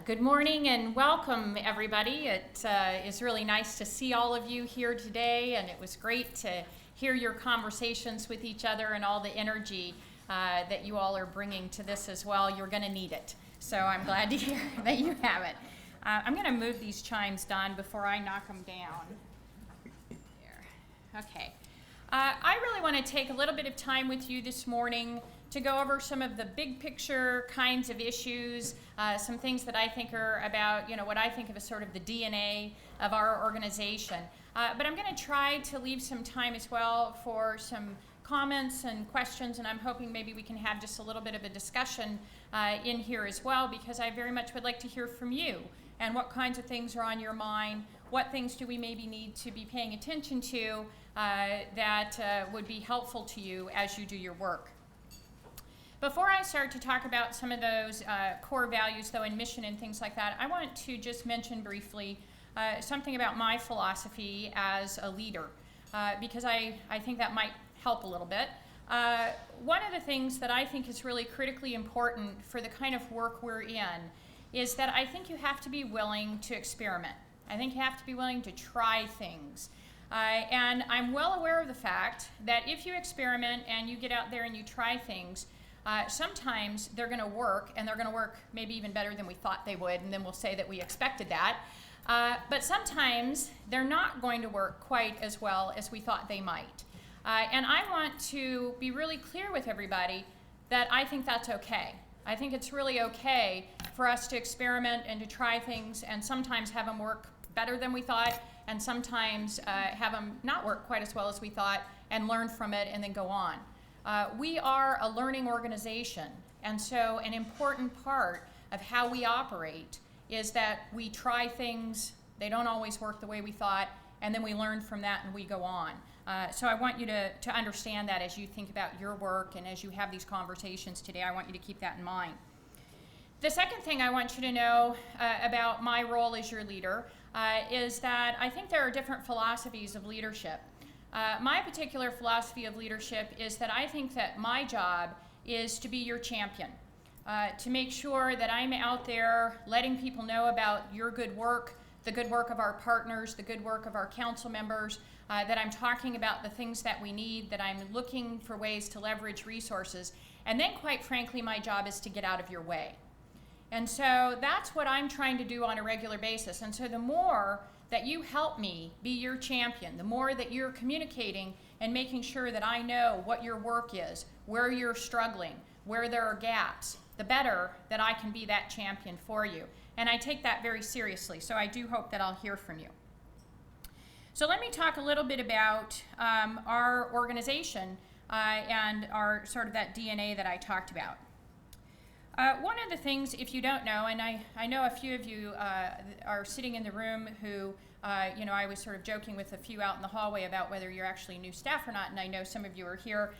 Good morning and welcome, everybody. It is really nice to see all of you here today, and it was great to hear your conversations with each other and all the energy that you all are bringing to this as well. You're going to need it, so I'm glad to hear that you have it. I'm going to move these chimes, Don, before I knock them down. There. Okay. I really want to take a little bit of time with you this morning to go over some of the big picture kinds of issues, some things that I think are about, what I think of as sort of the DNA of our organization. But I'm going to try to leave some time as well for some comments and questions, and I'm hoping maybe we can have just a little bit of a discussion in here as well, because I very much would like to hear from you and what kinds of things are on your mind, what things do we maybe need to be paying attention to that would be helpful to you as you do your work. Before I start to talk about some of those core values, though, and mission and things like that, I want to just mention briefly something about my philosophy as a leader, because I think that might help a little bit. One of the things that I think is really critically important for the kind of work we're in is that I think you have to be willing to experiment. I think you have to be willing to try things. And I'm well aware of the fact that if you experiment and you get out there and you try things, sometimes they're going to work, and they're going to work maybe even better than we thought they would, and then we'll say that we expected that. But sometimes they're not going to work quite as well as we thought they might. And I want to be really clear with everybody that I think that's okay. I think it's really okay for us to experiment and to try things and sometimes have them work better than we thought, and sometimes have them not work quite as well as we thought, and learn from it and then go on. We are a learning organization, and so an important part of how we operate is that we try things, they don't always work the way we thought, and then we learn from that and we go on. So I want you to understand that as you think about your work and as you have these conversations today. I want you to keep that in mind. The second thing I want you to know about my role as your leader is that I think there are different philosophies of leadership. My particular philosophy of leadership is that I think that my job is to be your champion, to make sure that I'm out there letting people know about your good work, the good work of our partners, the good work of our council members, that I'm talking about the things that we need, that I'm looking for ways to leverage resources. And then, quite frankly, my job is to get out of your way. And so that's what I'm trying to do on a regular basis. And so the more that you help me be your champion, the more that you're communicating and making sure that I know what your work is, where you're struggling, where there are gaps, the better that I can be that champion for you. And I take that very seriously, so I do hope that I'll hear from you. So let me talk a little bit about our organization and our sort of that DNA that I talked about. One of the things, if you don't know, and I know a few of you are sitting in the room who, I was sort of joking with a few out in the hallway about whether you're actually new staff or not, and I know some of you are here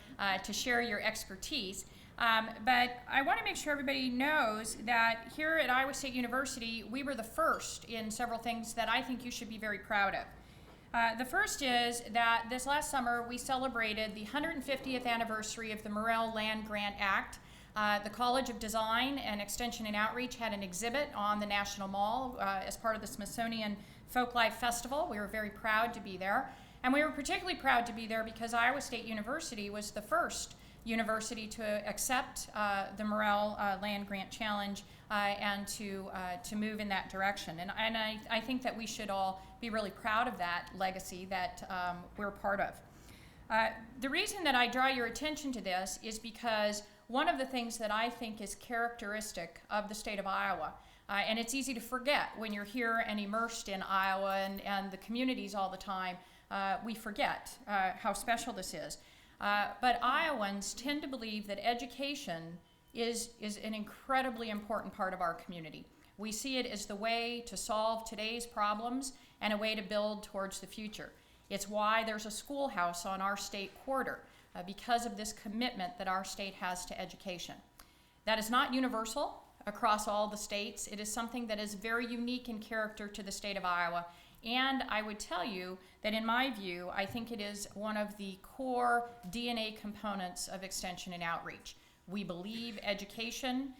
to share your expertise. But I want to make sure everybody knows that here at Iowa State University, we were the first in several things that I think you should be very proud of. The first is that this last summer we celebrated the 150th anniversary of the Morrell Land Grant Act. The College of Design and Extension and Outreach had an exhibit on the National Mall as part of the Smithsonian Folklife Festival. We were very proud to be there. And we were particularly proud to be there because Iowa State University was the first university to accept the Morrell Land Grant Challenge and to move in that direction. And I think that we should all be really proud of that legacy that we're part of. The reason that I draw your attention to this is because one of the things that I think is characteristic of the state of Iowa, and it's easy to forget when you're here and immersed in Iowa and the communities all the time, we forget how special this is. But Iowans tend to believe that education is an incredibly important part of our community. We see it as the way to solve today's problems and a way to build towards the future. It's why there's a schoolhouse on our state quarter, because of this commitment that our state has to education. That is not universal across all the states. It is something that is very unique in character to the state of Iowa. And I would tell you that in my view, I think it is one of the core DNA components of extension and outreach. We believe education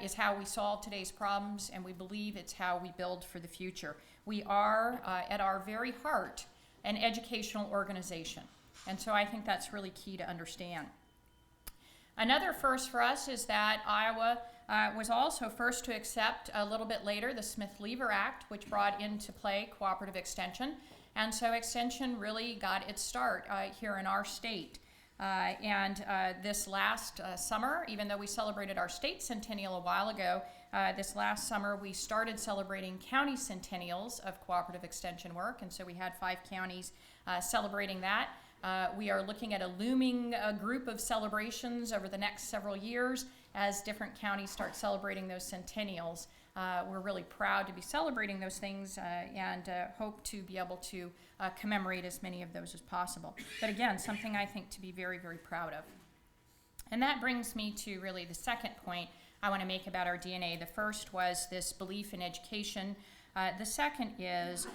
is how we solve today's problems, and we believe it's how we build for the future. We are, at our very heart, an educational organization. And so I think that's really key to understand. Another first for us is that Iowa was also first to accept a little bit later the Smith-Lever Act, which brought into play cooperative extension. And so extension really got its start here in our state. This last summer, even though we celebrated our state centennial a while ago, this last summer we started celebrating county centennials of cooperative extension work, and so we had 5 counties celebrating that. We are looking at a looming group of celebrations over the next several years as different counties start celebrating those centennials. We're really proud to be celebrating those things and hope to be able to commemorate as many of those as possible. But again, something I think to be very, very proud of. And that brings me to really the second point I want to make about our DNA. The first was this belief in education. The second is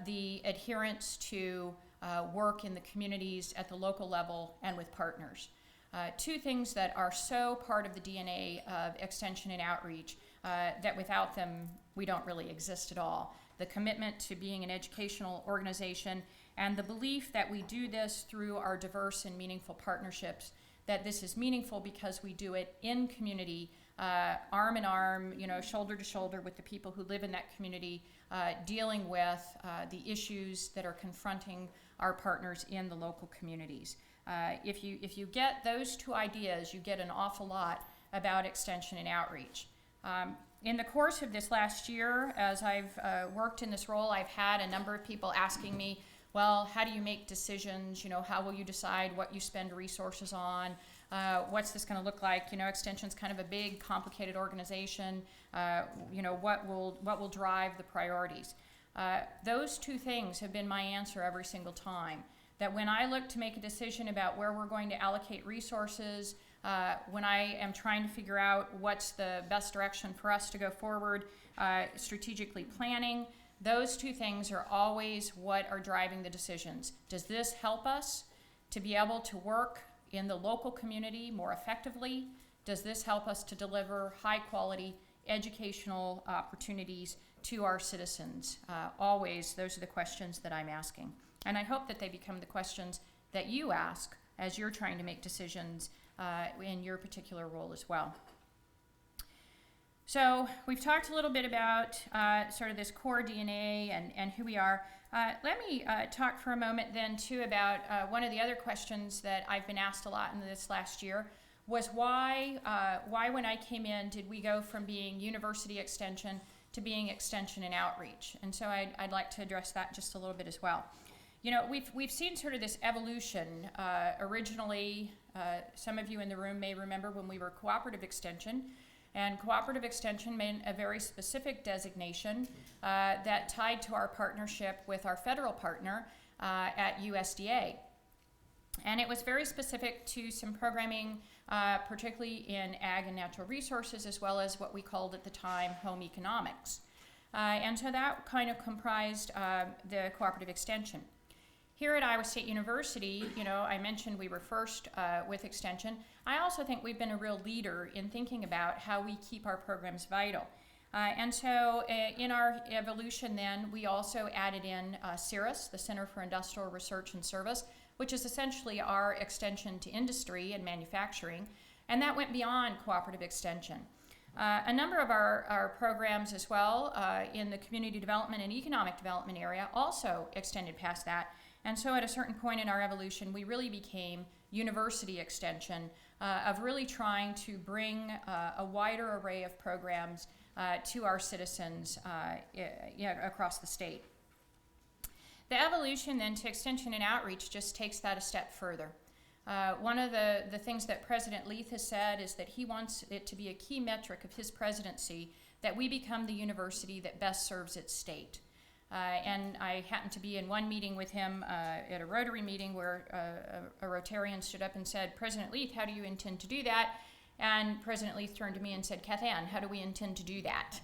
the adherence to work in the communities at the local level and with partners. 2 things that are so part of the DNA of extension and outreach that without them we don't really exist at all. The commitment to being an educational organization and the belief that we do this through our diverse and meaningful partnerships, that this is meaningful because we do it in community, arm in arm, shoulder to shoulder with the people who live in that community, dealing with the issues that are confronting our partners in the local communities. If you get those 2 ideas, you get an awful lot about extension and outreach. In the course of this last year, as I've worked in this role, I've had a number of people asking me, well, how do you make decisions? How will you decide what you spend resources on? What's this going to look like? Extension's kind of a big, complicated organization. What will drive the priorities? Those 2 things have been my answer every single time. That when I look to make a decision about where we're going to allocate resources, when I am trying to figure out what's the best direction for us to go forward, strategically planning, those 2 things are always what are driving the decisions. Does this help us to be able to work in the local community more effectively? Does this help us to deliver high quality educational opportunities to our citizens? Always, those are the questions that I'm asking. And I hope that they become the questions that you ask as you're trying to make decisions in your particular role as well. So we've talked a little bit about sort of this core DNA and who we are. Let me talk for a moment then too about one of the other questions that I've been asked a lot in this last year was why when I came in did we go from being university extension to being extension and outreach? And so I'd like to address that just a little bit as well. We've seen sort of this evolution. Originally, some of you in the room may remember when we were cooperative extension, and cooperative extension meant a very specific designation that tied to our partnership with our federal partner at USDA. And it was very specific to some programming, particularly in ag and natural resources, as well as what we called at the time home economics. And so that kind of comprised the cooperative extension. Here at Iowa State University, I mentioned we were first with extension. I also think we've been a real leader in thinking about how we keep our programs vital. And so in our evolution then, we also added in CIRIS, the Center for Industrial Research and Service, which is essentially our extension to industry and manufacturing. And that went beyond cooperative extension. A number of our programs as well in the community development and economic development area also extended past that. And so at a certain point in our evolution, we really became university extension of really trying to bring a wider array of programs to our citizens across the state. The evolution then to extension and outreach just takes that a step further. One of the things that President Leith has said is that he wants it to be a key metric of his presidency that we become the university that best serves its state. And I happened to be in one meeting with him at a Rotary meeting where a Rotarian stood up and said, President Leith, how do you intend to do that? And President Leith turned to me and said, Cathann, how do we intend to do that?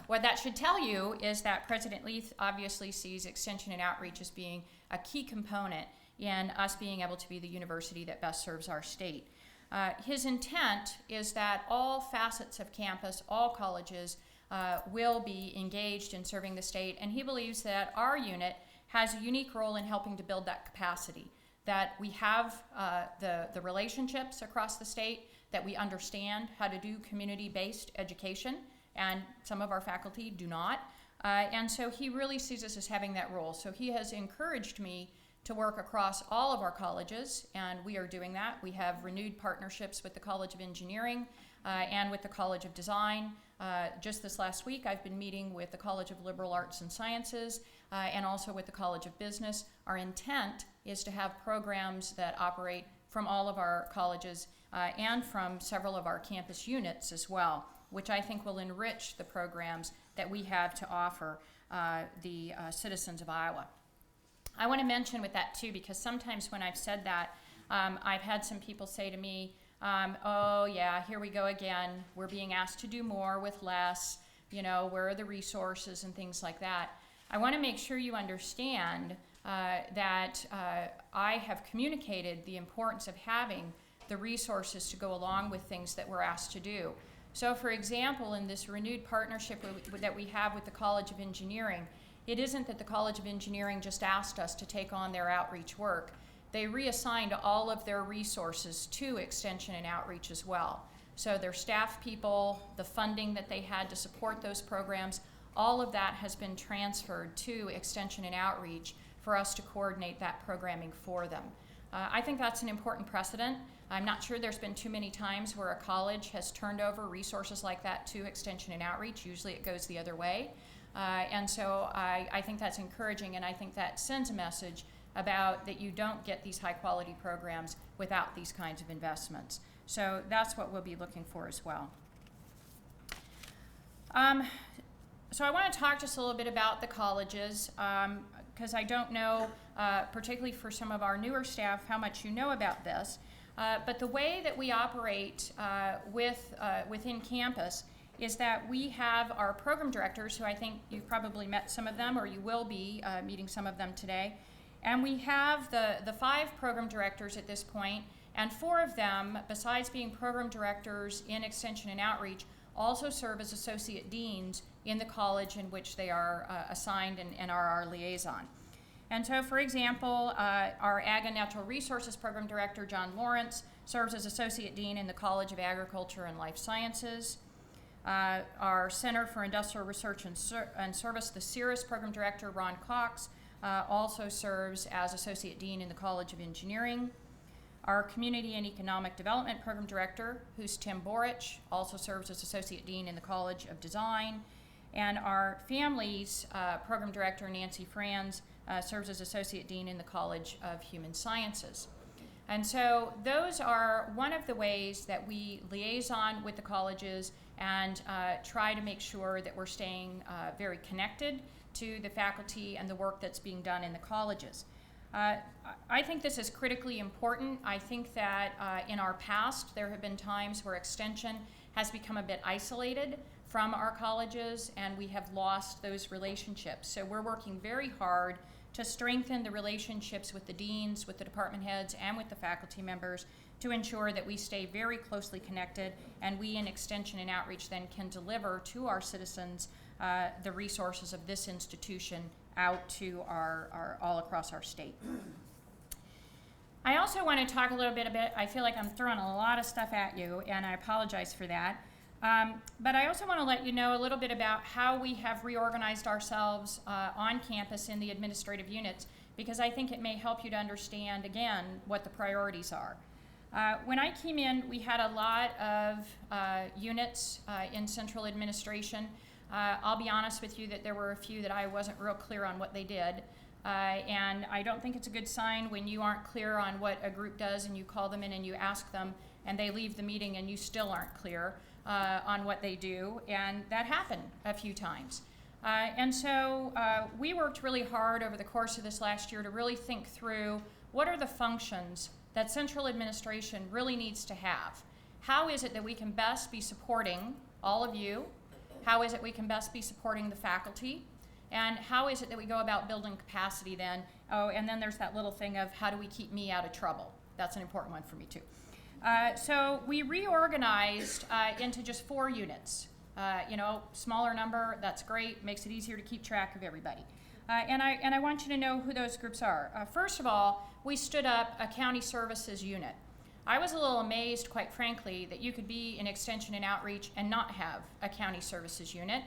What that should tell you is that President Leith obviously sees extension and outreach as being a key component in us being able to be the university that best serves our state. His intent is that all facets of campus, all colleges, will be engaged in serving the state, and he believes that our unit has a unique role in helping to build that capacity, that we have the relationships across the state, that we understand how to do community-based education, and some of our faculty do not. And so he really sees us as having that role. So he has encouraged me to work across all of our colleges, and we are doing that. We have renewed partnerships with the College of Engineering and with the College of Design. Just this last week, I've been meeting with the College of Liberal Arts and Sciences and also with the College of Business. Our intent is to have programs that operate from all of our colleges and from several of our campus units as well, which I think will enrich the programs that we have to offer the citizens of Iowa. I want to mention with that too, because sometimes when I've said that, I've had some people say to me, oh yeah, here we go again. We're being asked to do more with less. You know, where are the resources and things like that? I want to make sure you understand that I have communicated the importance of having the resources to go along with things that we're asked to do. So for example, in this renewed partnership that we have with the College of Engineering, it isn't that the College of Engineering just asked us to take on their outreach work. They reassigned all of their resources to Extension and Outreach as well. So their staff people, the funding that they had to support those programs, all of that has been transferred to Extension and Outreach for us to coordinate that programming for them. I think that's an important precedent. I'm not sure there's been too many times where a college has turned over resources like that to Extension and Outreach. Usually it goes the other way. And so I think that's encouraging, and I think that sends a message about that you don't get these high quality programs without these kinds of investments. So that's what we'll be looking for as well. So I want to talk just a little bit about the colleges, because I don't know, particularly for some of our newer staff, how much you know about this. But the way that we operate within campus is that we have our program directors, who I think you've probably met some of them, or you will be meeting some of them today. And we have the 5 program directors at this point, and 4 of them, besides being program directors in Extension and Outreach, also serve as associate deans in the college in which they are assigned and are our liaison. And so, for example, our Ag and Natural Resources Program Director, John Lawrence, serves as Associate Dean in the College of Agriculture and Life Sciences. Our Center for Industrial Research and Service, the CIRIS Program Director, Ron Cox, also serves as Associate Dean in the College of Engineering. Our Community and Economic Development Program Director, who's Tim Borich, also serves as Associate Dean in the College of Design. And our Families Program Director, Nancy Franz, serves as Associate Dean in the College of Human Sciences. And so those are one of the ways that we liaison with the colleges and try to make sure that we're staying very connected to the faculty and the work that's being done in the colleges. I think this is critically important. I think that in our past there have been times where Extension has become a bit isolated from our colleges, and we have lost those relationships. So we're working very hard to strengthen the relationships with the deans, with the department heads, and with the faculty members to ensure that we stay very closely connected, and we in Extension and Outreach then can deliver to our citizens the resources of this institution out to our all across our state. I also want to talk a little bit about, I feel like I'm throwing a lot of stuff at you, and I apologize for that. But I also want to let you know a little bit about how we have reorganized ourselves on campus in the administrative units, because I think it may help you to understand, again, what the priorities are. When I came in, we had a lot of units in central administration. I'll be honest with you that there were a few that I wasn't real clear on what they did. And I don't think it's a good sign when you aren't clear on what a group does and you call them in and you ask them and they leave the meeting and you still aren't clear on what they do. And that happened a few times. And so we worked really hard over the course of this last year to really think through what are the functions that central administration really needs to have. How is it that we can best be supporting all of you? How is it we can best be supporting the faculty? And how is it that we go about building capacity then? Oh, and then there's that little thing of how do we keep me out of trouble? That's an important one for me too. So we reorganized into just 4 units. Smaller number, that's great, makes it easier to keep track of everybody. And I want you to know who those groups are. First of all, we stood up a county services unit. I was a little amazed, quite frankly, that you could be in extension and outreach and not have a county services unit.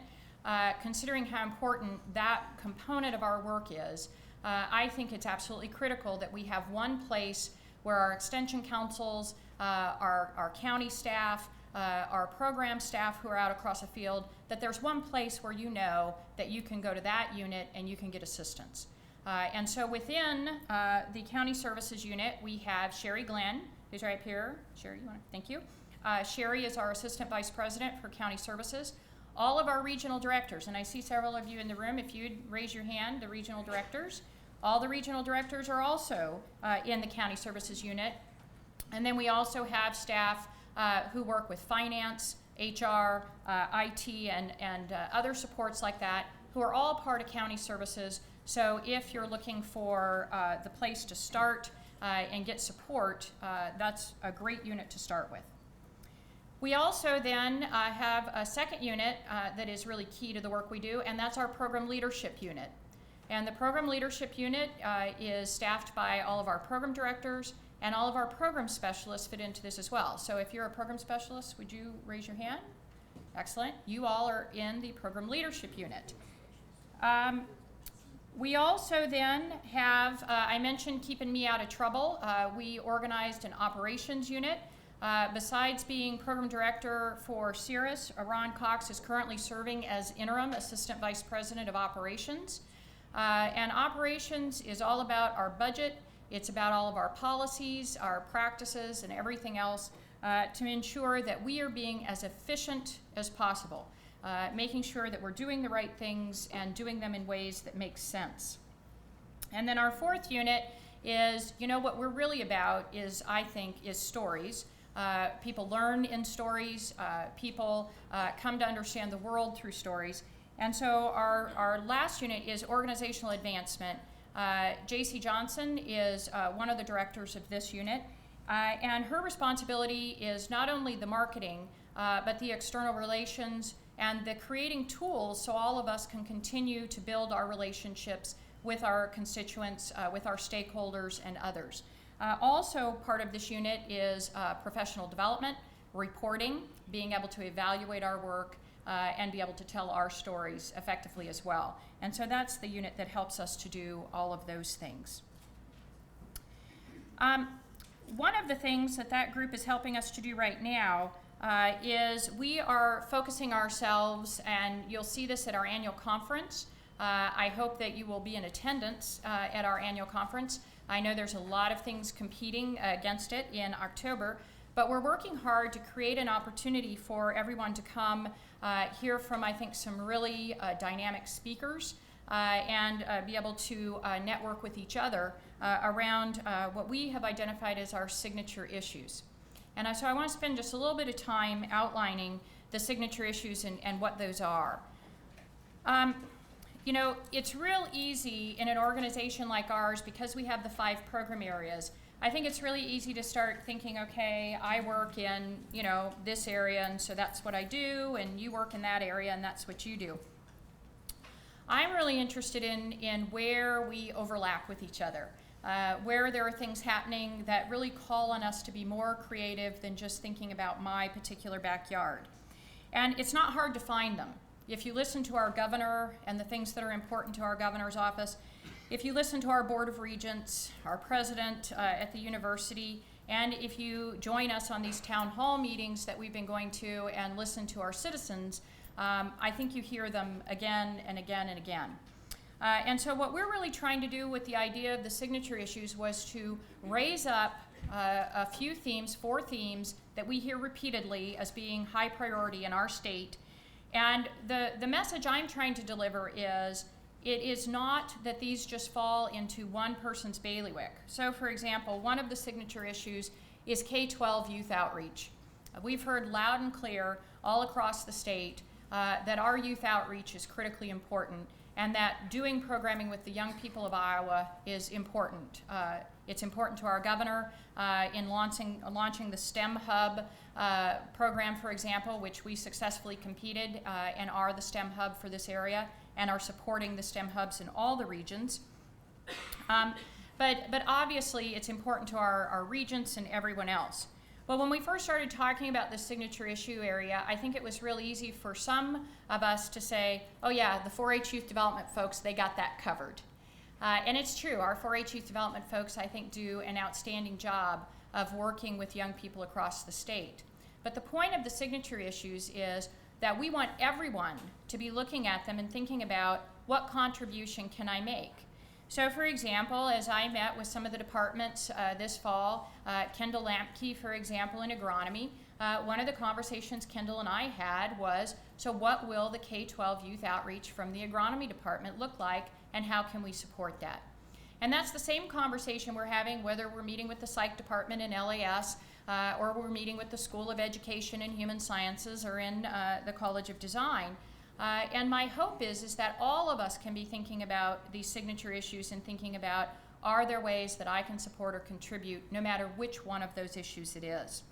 Considering how important that component of our work is, I think it's absolutely critical that we have one place where our extension councils, our county staff, our program staff who are out across the field, that there's one place where you know that you can go to that unit and you can get assistance. And so within the county services unit, we have Sherry Glenn, who's right up here. Sherry, you want to? Thank you. Sherry is our Assistant Vice President for County Services. All of our regional directors, and I see several of you in the room, if you'd raise your hand, the regional directors. All the regional directors are also in the County Services Unit. And then we also have staff who work with finance, HR, IT, and other supports like that, who are all part of County Services. So if you're looking for the place to start and get support, that's a great unit to start with. We also then have a second unit that is really key to the work we do, and that's our Program Leadership Unit. And the Program Leadership Unit is staffed by all of our program directors, and all of our program specialists fit into this as well. So if you're a program specialist, would you raise your hand? Excellent. You all are in the Program Leadership Unit. We also then have, I mentioned keeping me out of trouble. We organized an operations unit. Besides being program director for CIRRUS, Ron Cox is currently serving as interim assistant vice president of operations. And operations is all about our budget. It's about all of our policies, our practices, and everything else to ensure that we are being as efficient as possible, making sure that we're doing the right things and doing them in ways that make sense. And then our fourth unit is, what we're really about is, I think, is stories. People learn in stories. People come to understand the world through stories. And so our last unit is organizational advancement. J.C. Johnson is one of the directors of this unit. And her responsibility is not only the marketing, but the external relations and the creating tools so all of us can continue to build our relationships with our constituents, with our stakeholders and others. Also part of this unit is professional development, reporting, being able to evaluate our work, and be able to tell our stories effectively as well. And so that's the unit that helps us to do all of those things. One of the things that group is helping us to do right now is we are focusing ourselves, and you'll see this at our annual conference. I hope that you will be in attendance at our annual conference. I know there's a lot of things competing against it in October, but we're working hard to create an opportunity for everyone to come hear from, I think, some really dynamic speakers and be able to network with each other around what we have identified as our signature issues. And so I want to spend just a little bit of time outlining the signature issues and what those are. It's real easy in an organization like ours, because we have the 5 program areas. I think it's really easy to start thinking, okay, I work in, this area, and so that's what I do, and you work in that area, and that's what you do. I'm really interested in where we overlap with each other, where there are things happening that really call on us to be more creative than just thinking about my particular backyard. And it's not hard to find them. If you listen to our governor and the things that are important to our governor's office, if you listen to our Board of Regents, our president at the university, and if you join us on these town hall meetings that we've been going to and listen to our citizens, I think you hear them again and again and again. And so what we're really trying to do with the idea of the signature issues was to raise up a few themes, 4 themes, that we hear repeatedly as being high priority in our state. And the message I'm trying to deliver is, it is not that these just fall into one person's bailiwick. So, for example, one of the signature issues is K-12 youth outreach. We've heard loud and clear all across the state that our youth outreach is critically important, and that doing programming with the young people of Iowa is important. It's important to our governor in launching the STEM Hub program, for example, which we successfully competed and are the STEM Hub for this area and are supporting the STEM Hubs in all the regions. But obviously it's important to our regents and everyone else. Well, when we first started talking about this signature issue area, I think it was real easy for some of us to say, oh yeah, the 4-H youth development folks, they got that covered. And it's true, our 4-H youth development folks, I think, do an outstanding job of working with young people across the state. But the point of the signature issues is that we want everyone to be looking at them and thinking about what contribution can I make. So for example, as I met with some of the departments this fall, Kendall Lampke, for example, in agronomy, one of the conversations Kendall and I had was, so what will the K-12 youth outreach from the agronomy department look like, and how can we support that? And that's the same conversation we're having whether we're meeting with the psych department in LAS or we're meeting with the School of Education and Human Sciences or in the College of Design. And my hope is that all of us can be thinking about these signature issues and thinking about, are there ways that I can support or contribute no matter which one of those issues it is.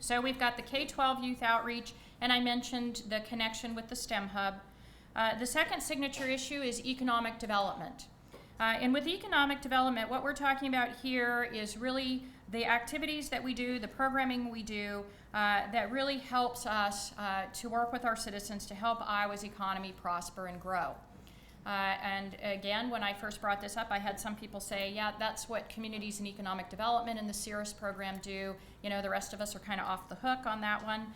So we've got the K-12 youth outreach, and I mentioned the connection with the STEM Hub. The second signature issue is economic development. And with economic development, what we're talking about here is really the activities that we do, the programming we do, that really helps us to work with our citizens to help Iowa's economy prosper and grow. And again, when I first brought this up, I had some people say, yeah, that's what Communities in Economic Development and the CIRIS program do. You know, the rest of us are kind of off the hook on that one.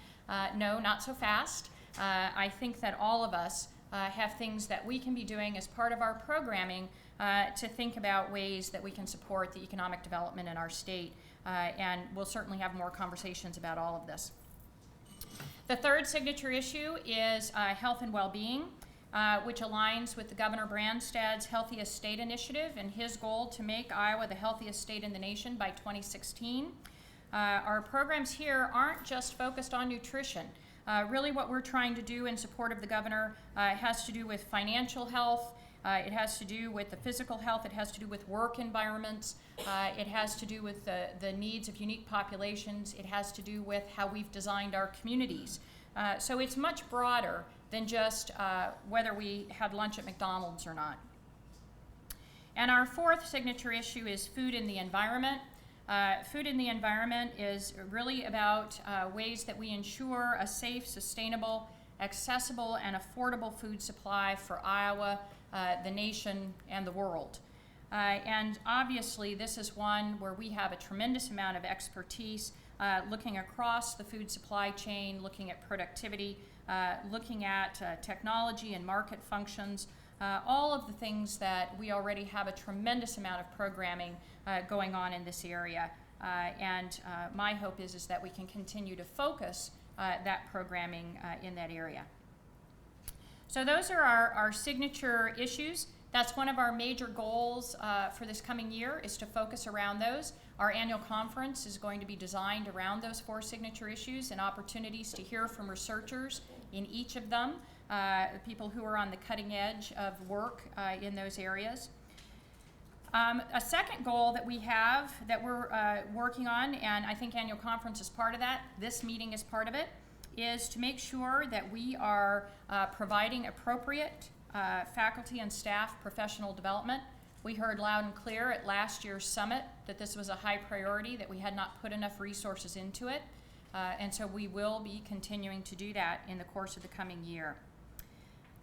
No, not so fast. I think that all of us have things that we can be doing as part of our programming to think about ways that we can support the economic development in our state. And we'll certainly have more conversations about all of this. The third signature issue is health and well-being, which aligns with the Governor Branstad's Healthiest State Initiative and his goal to make Iowa the healthiest state in the nation by 2016. Our programs here aren't just focused on nutrition. Really what we're trying to do in support of the governor has to do with financial health, it has to do with the physical health, it has to do with work environments, it has to do with the needs of unique populations, it has to do with how we've designed our communities. So it's much broader than just whether we had lunch at McDonald's or not. And our fourth signature issue is food in the environment. Food in the environment is really about ways that we ensure a safe, sustainable, accessible, and affordable food supply for Iowa, the nation, and the world. And obviously, this is one where we have a tremendous amount of expertise looking across the food supply chain, looking at productivity, looking at technology and market functions, all of the things that we already have a tremendous amount of programming going on in this area. And my hope is that we can continue to focus that programming in that area. So those are our signature issues. That's one of our major goals for this coming year, is to focus around those. Our annual conference is going to be designed around those 4 signature issues and opportunities to hear from researchers in each of them, people who are on the cutting edge of work in those areas. A second goal that we have that we're working on, and I think annual conference is part of that, this meeting is part of it, is to make sure that we are providing appropriate faculty and staff professional development. We heard loud and clear at last year's summit that this was a high priority, that we had not put enough resources into it, and so we will be continuing to do that in the course of the coming year.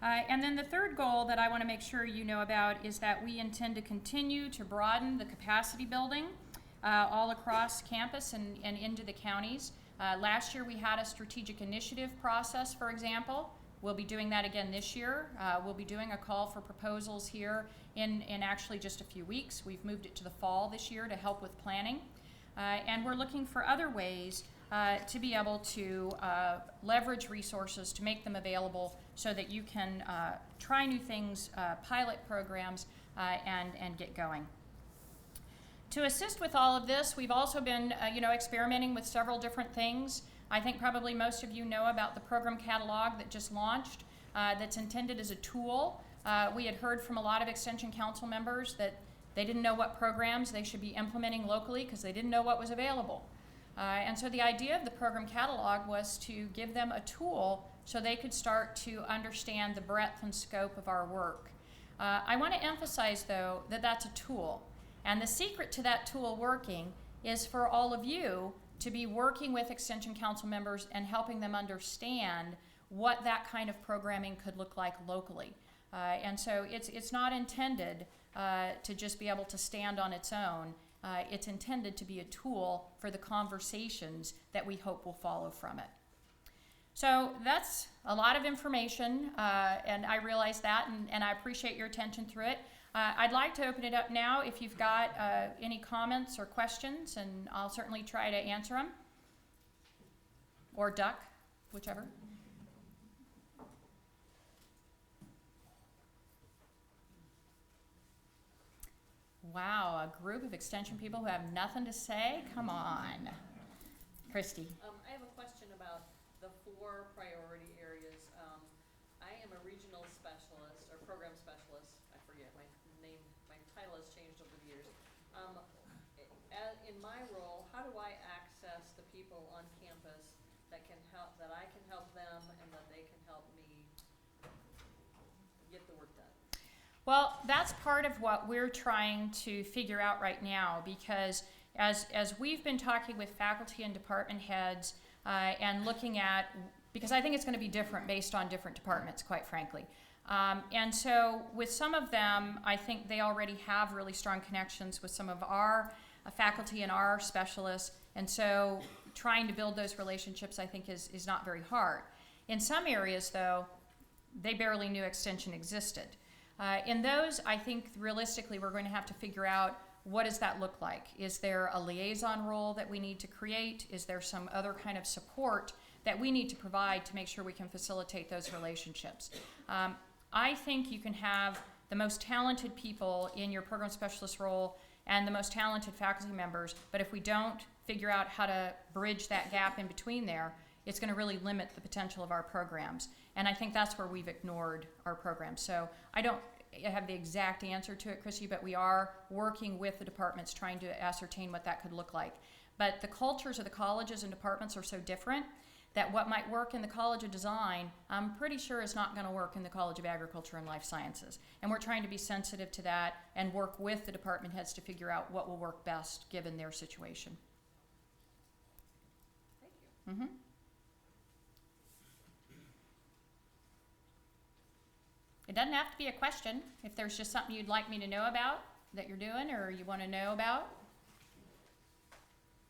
And then the third goal that I want to make sure you know about is that we intend to continue to broaden the capacity building all across campus and into the counties. Last year we had a strategic initiative process, for example. We'll be doing that again this year. We'll be doing a call for proposals here in actually just a few weeks. We've moved it to the fall this year to help with planning. And we're looking for other ways to be able to leverage resources, to make them available so that you can try new things, pilot programs, and get going. To assist with all of this, we've also been experimenting with several different things. I think probably most of you know about the program catalog that just launched that's intended as a tool we had heard from a lot of Extension Council members that they didn't know what programs they should be implementing locally because they didn't know what was available. And so the idea of the program catalog was to give them a tool so they could start to understand the breadth and scope of our work. I want to emphasize, though, that that's a tool. And the secret to that tool working is for all of you to be working with Extension Council members and helping them understand what that kind of programming could look like locally. And so it's not intended to just be able to stand on its own. It's intended to be a tool for the conversations that we hope will follow from it. So that's a lot of information, and I realize that, and I appreciate your attention through it. I'd like to open it up now if you've got any comments or questions, and I'll certainly try to answer them. Or duck, whichever. Wow, a group of Extension people who have nothing to say? Come on. Christy. I have a question about the 4 priority areas. I am a regional specialist or program specialist. I forget my name. My title has changed over the years. In my role, how do I access the people on campus that can help, that I can help them, and that they can help me get the work done? Well, that's part of what we're trying to figure out right now, because as we've been talking with faculty and department heads and looking at, because I think it's going to be different based on different departments, quite frankly. And so with some of them, I think they already have really strong connections with some of our faculty and our specialists, and so trying to build those relationships, I think, is not very hard. In some areas, though, they barely knew Extension existed. In those, I think realistically we're going to have to figure out, what does that look like? Is there a liaison role that we need to create? Is there some other kind of support that we need to provide to make sure we can facilitate those relationships? I think you can have the most talented people in your program specialist role and the most talented faculty members, but if we don't figure out how to bridge that gap in between there, it's going to really limit the potential of our programs. And I think that's where we've ignored our programs. So I don't have the exact answer to it, Chrissy, but we are working with the departments trying to ascertain what that could look like. But the cultures of the colleges and departments are so different that what might work in the College of Design, I'm pretty sure is not going to work in the College of Agriculture and Life Sciences. And we're trying to be sensitive to that and work with the department heads to figure out what will work best given their situation. Thank you. Mm-hmm. It doesn't have to be a question. If there's just something you'd like me to know about that you're doing or you want to know about.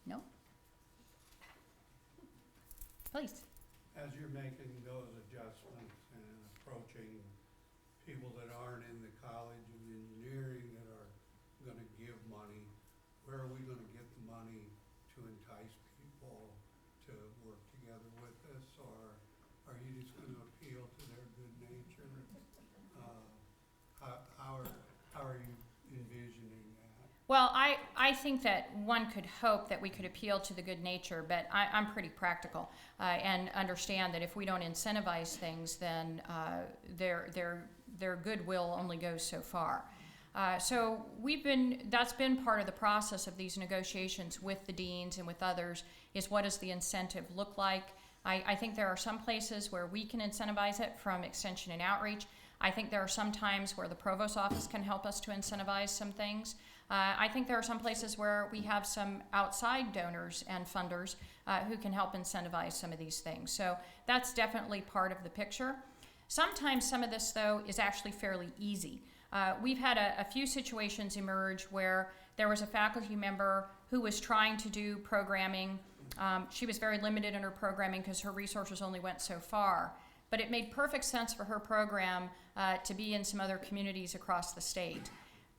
No? Please. As you're making those adjustments and approaching people that aren't in the College of Engineering that are going to give money, where are we going to get the money to entice people to work together with us, or are you just going to appeal to their good nature? How are you envisioning that? Well, I think that one could hope that we could appeal to the good nature, but I'm pretty practical and understand that if we don't incentivize things, then their goodwill only goes so far. So that's been part of the process of these negotiations with the deans and with others, is what does the incentive look like? I think there are some places where we can incentivize it from extension and outreach. I think there are some times where the provost's office can help us to incentivize some things. I think there are some places where we have some outside donors and funders who can help incentivize some of these things. So that's definitely part of the picture. Sometimes some of this, though, is actually fairly easy. We've had a few situations emerge where there was a faculty member who was trying to do programming. She was very limited in her programming because her resources only went so far. But it made perfect sense for her program to be in some other communities across the state.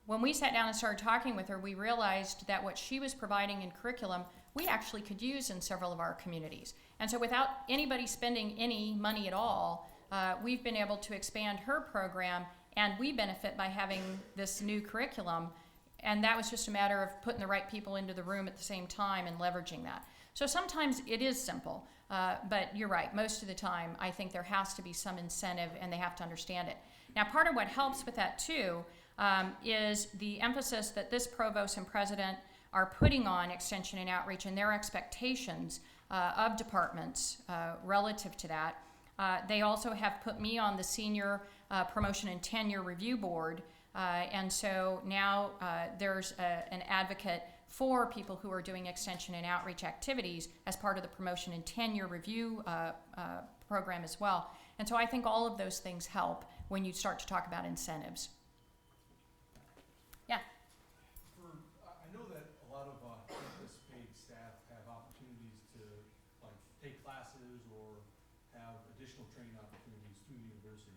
When we sat down and started talking with her, we realized that what she was providing in curriculum, we actually could use in several of our communities. And so without anybody spending any money at all, we've been able to expand her program, and we benefit by having this new curriculum. And that was just a matter of putting the right people into the room at the same time and leveraging that. So sometimes it is simple, but you're right. Most of the time, I think there has to be some incentive, and they have to understand it. Now, part of what helps with that too is the emphasis that this provost and president are putting on extension and outreach and their expectations of departments relative to that. They also have put me on the senior promotion and tenure review board, and so now there's an advocate for people who are doing extension and outreach activities as part of the promotion and tenure review program as well. And so I think all of those things help when you start to talk about incentives. Yeah. I know that a lot of campus paid staff have opportunities to like take classes or have additional training opportunities through the university.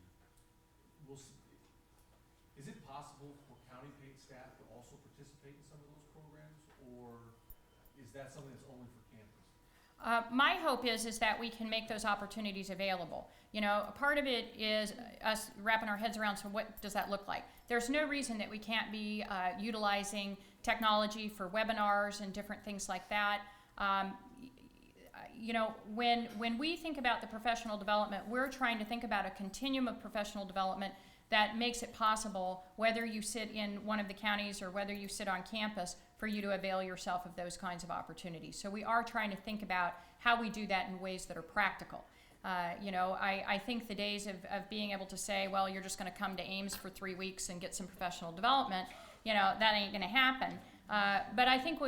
Is it possible for county paid staff to also participate in some of those programs, or is that something that's only for campus? My hope is that we can make those opportunities available. You know, a part of it is us wrapping our heads around, so what does that look like? There's no reason that we can't be utilizing technology for webinars and different things like that. You know, when we think about the professional development, we're trying to think about a continuum of professional development that makes it possible, whether you sit in one of the counties or whether you sit on campus, for you to avail yourself of those kinds of opportunities. So we are trying to think about how we do that in ways that are practical. You know, I think the days of being able to say, well, you're just going to come to Ames for 3 weeks and get some professional development, you know, that ain't going to happen. But I think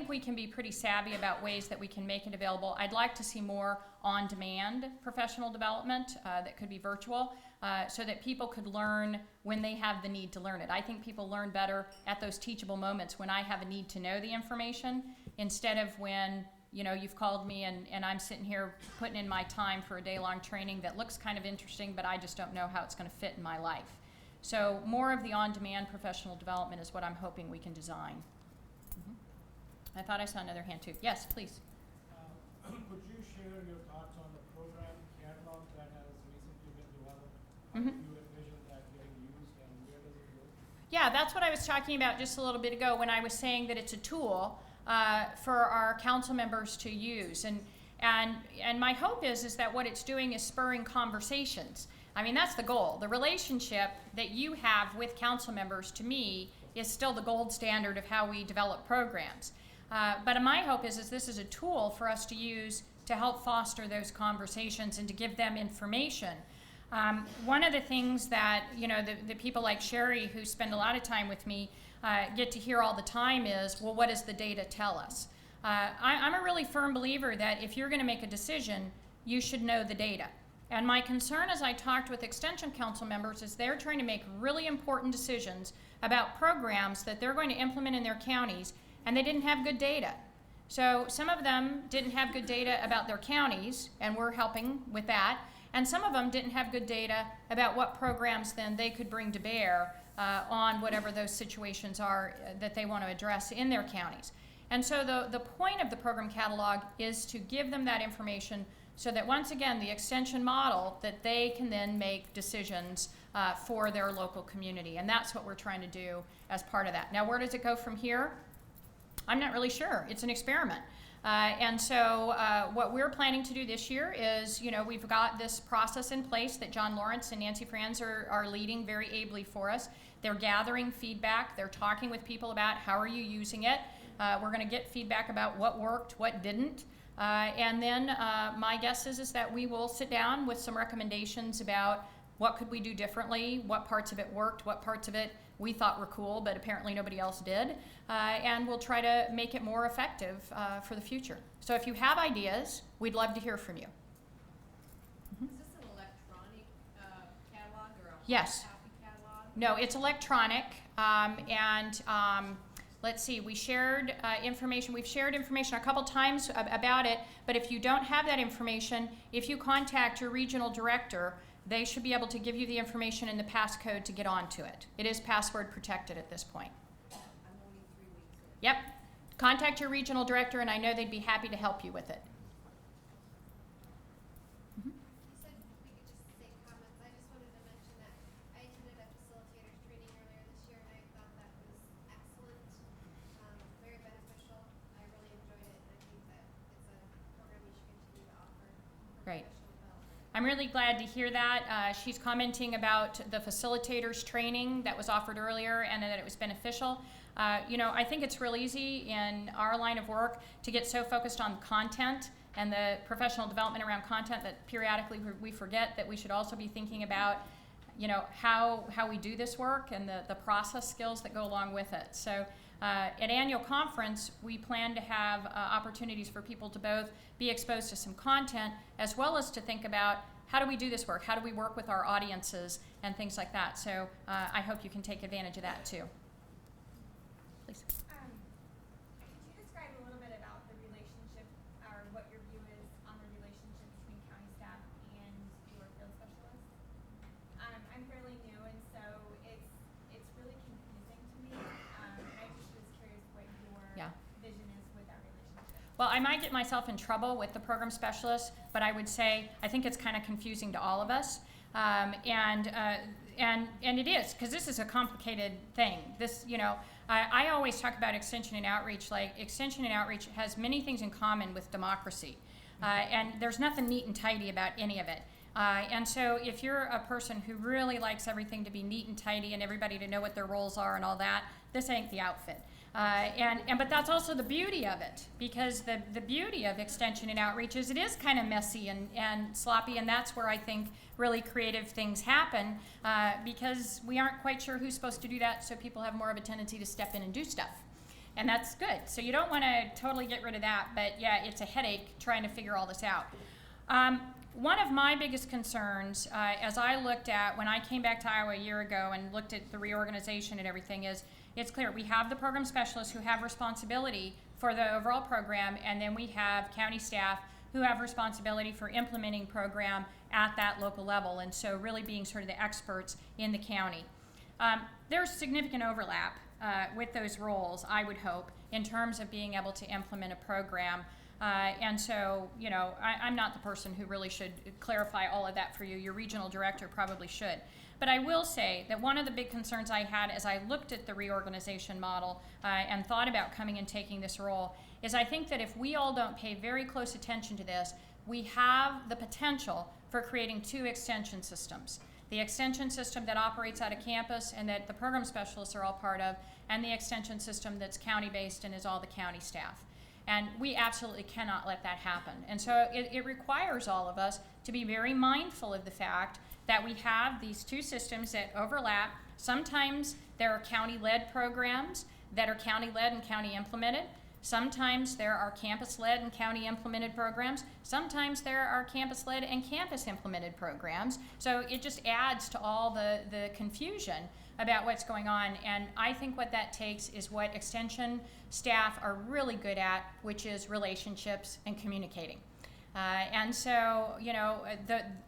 we can be pretty savvy about ways that we can make it available. I'd like to see more on-demand professional development that could be virtual, so that people could learn when they have the need to learn it. I think people learn better at those teachable moments when I have a need to know the information, instead of when, you know, you've called me and I'm sitting here putting in my time for a day-long training that looks kind of interesting, but I just don't know how it's going to fit in my life. So more of the on-demand professional development is what I'm hoping we can design. I thought I saw another hand too. Yes, please. Could you share your thoughts on the program catalog that has recently been developed? How Mhm. do you envision that getting used and where does it go? Yeah, that's what I was talking about just a little bit ago when I was saying that it's a tool for our council members to use. And my hope is that what it's doing is spurring conversations. I mean, that's the goal. The relationship that you have with council members, to me, is still the gold standard of how we develop programs. But my hope is this is a tool for us to use to help foster those conversations and to give them information. One of the things that, you know, the people like Sherry, who spend a lot of time with me, get to hear all the time is, well, what does the data tell us? I'm a really firm believer that if you're going to make a decision, you should know the data. And my concern as I talked with Extension Council members is they're trying to make really important decisions about programs that they're going to implement in their counties, and they didn't have good data. So some of them didn't have good data about their counties, and we're helping with that. And some of them didn't have good data about what programs then they could bring to bear on whatever those situations are that they want to address in their counties. And so the point of the program catalog is to give them that information so that, once again, the extension model, that they can then make decisions for their local community. And that's what we're trying to do as part of that. Now, where does it go from here? I'm not really sure. It's an experiment. And so what we're planning to do this year is, you know, we've got this process in place that John Lawrence and Nancy Franz are leading very ably for us. They're gathering feedback. They're talking with people about how are you using it. We're going to get feedback about what worked, what didn't. And then my guess is that we will sit down with some recommendations about what could we do differently, what parts of it worked, what parts of it we thought were cool, but apparently nobody else did. And we'll try to make it more effective for the future. So if you have ideas, we'd love to hear from you. Is this an electronic catalog or a Yes. hard copy catalog? No, it's electronic. Let's see, we shared information. We've shared information a couple times about it, but if you don't have that information, if you contact your regional director, they should be able to give you the information and the passcode to get onto it. It is password protected at this point. I'm only 3 weeks in. Yep. Contact your regional director, and I know they'd be happy to help you with it. You said we could just say comments. I just wanted to mention that I attended a facilitator's training earlier this year, and I thought that was excellent, very beneficial. I really enjoyed it, and I think that it's a program you should continue to offer for Great. professional development. I'm really glad to hear that. She's commenting about the facilitators training that was offered earlier and that it was beneficial. I think it's real easy in our line of work to get so focused on content and the professional development around content that periodically we forget that we should also be thinking about, how we do this work and the process skills that go along with it. So at annual conference, we plan to have opportunities for people to both be exposed to some content as well as to think about how do we do this work, how do we work with our audiences and things like that. So I hope you can take advantage of that too. Please. Could you describe a little bit about the relationship or what your view is on the relationship between county staff and your field specialists? I'm fairly new, and so it's really confusing to me. And I just was curious what your vision is with that relationship. Well, I might get myself in trouble with the program specialist, but I would say I think it's kind of confusing to all of us. And it is, because this is a complicated thing. I always talk about extension and outreach, like extension and outreach has many things in common with democracy. And there's nothing neat and tidy about any of it. And so if you're a person who really likes everything to be neat and tidy and everybody to know what their roles are and all that, this ain't the outfit. But that's also the beauty of it, because the beauty of extension and outreach is it is kind of messy and sloppy, and that's where I think really creative things happen, because we aren't quite sure who's supposed to do that, so people have more of a tendency to step in and do stuff. And that's good. So you don't want to totally get rid of that, but yeah, it's a headache trying to figure all this out. One of my biggest concerns, as I looked at when I came back to Iowa a year ago and looked at the reorganization and everything, is it's clear we have the program specialists who have responsibility for the overall program, and then we have county staff who have responsibility for implementing program at that local level, and so really being sort of the experts in the county. There's significant overlap with those roles, I would hope, in terms of being able to implement a program. And so, I'm not the person who really should clarify all of that for you. Your regional director probably should. But I will say that one of the big concerns I had as I looked at the reorganization model and thought about coming and taking this role is I think that if we all don't pay very close attention to this, we have the potential for creating two extension systems. The extension system that operates out of campus and that the program specialists are all part of, and the extension system that's county-based and is all the county staff. And we absolutely cannot let that happen. And so it requires all of us to be very mindful of the fact that we have these two systems that overlap. Sometimes there are county-led programs that are county-led and county-implemented. Sometimes there are campus-led and county-implemented programs. Sometimes there are campus-led and campus-implemented programs. So it just adds to all the confusion about what's going on. And I think what that takes is what extension staff are really good at, which is relationships and communicating. And so,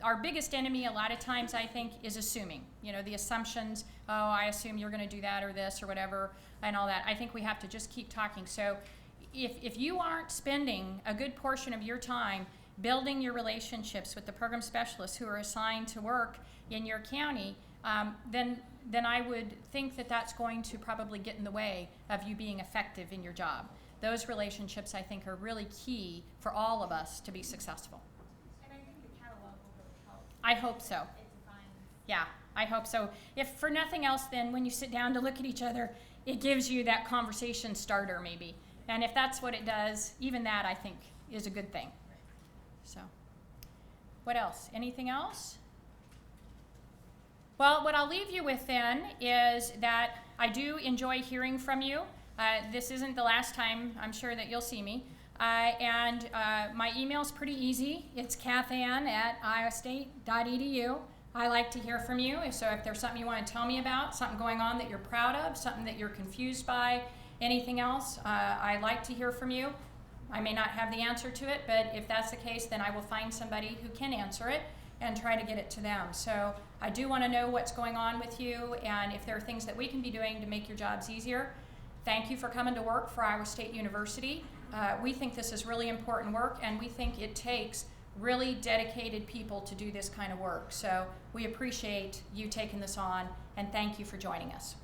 our biggest enemy a lot of times, I think, is assuming. The assumptions, oh, I assume you're going to do that or this or whatever and all that. I think we have to just keep talking. So if you aren't spending a good portion of your time building your relationships with the program specialists who are assigned to work in your county, then I would think that that's going to probably get in the way of you being effective in your job. Those relationships, I think, are really key for all of us to be successful. And I think the catalog will really help. I hope so. It defines. Yeah, I hope so. If for nothing else, then when you sit down to look at each other, it gives you that conversation starter maybe. And if that's what it does, even that, I think, is a good thing. So, what else? Anything else? Well, what I'll leave you with then is that I do enjoy hearing from you. This isn't the last time I'm sure that you'll see me. And my email's pretty easy. It's cathann@iowastate.edu. I like to hear from you. So if there's something you want to tell me about, something going on that you're proud of, something that you're confused by, anything else, I like to hear from you. I may not have the answer to it, but if that's the case, then I will find somebody who can answer it and try to get it to them. So I do want to know what's going on with you, and if there are things that we can be doing to make your jobs easier. Thank you for coming to work for Iowa State University. We think this is really important work, and we think it takes really dedicated people to do this kind of work. So we appreciate you taking this on, and thank you for joining us.